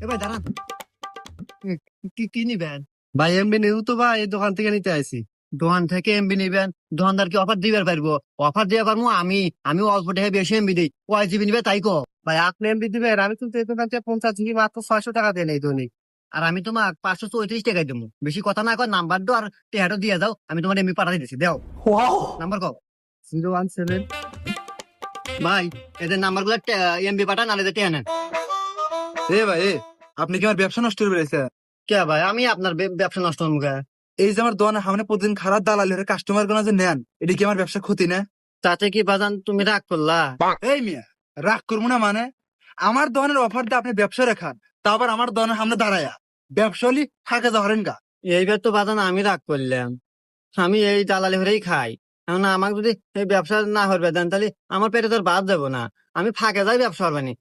ভাই দাঁড়ান। কি কি নিবেন? ভাই এমবি নিউ তো ভাই, এই দোকান থেকে নিতে আইছি। দোকান থেকে এমবি নিবেন? দোকানদার কি অফার দিবার পারবো? অফার দিয়ে পারবো আমি অল্প টাকা বেশি এমবি দিই, কয় জিবি নিবে তাই কো। ভাই আপনি এমবি দিবেন, আমি কিন্তু এই দোকান থেকে 50 জিবি মাত্র 600 টাকা দিয়ে নেই দৈনিক। আর আমি তোমার 534 টাকায় দেবো। বেশি কথা না কয়, নাম্বার দাও আর টেহাটো দিয়ে দাও, আমি তোমার এমবি পাঠাই দিচ্ছি, দাও। নাম্বার কও। 017। ভাই এদের নাম্বার গুলো এমবি পাঠান, আর এদের টেহা নেন। এ ভাই আপনি কি আমার ব্যবসা নষ্ট করে বেড়েছে? কে ভাই, আমি আপনার ব্যবসা নষ্ট হবো কে? এই যে আমার দোকানে সামনে প্রতিদিন খারাপ দালালি হয়ে কাস্টমার গুলো যে নেন, এটা কি আমার ব্যবসা ক্ষতি না? তাতে কি বাজান তুমি রাগ করলা? এই মিয়া, রাগ করবো না মানে? আমার দোকানের অফার দিয়ে আপনি ব্যবসা রাখান, তা আবার আমার দোকানের সামনে দাঁড়ায়া ব্যবসা হলি থাকে ধরেন গা। এইবার তো বাজান আমি রাগ করলাম। আমি এই দালালি হরেই খাই। এখন আমাকে যদি এই ব্যবসা না করবে দেন, তাহলে আমার পেটে তোর বাদ যাবো না। আমি ফাঁকে যাই ব্যবসা করবানি,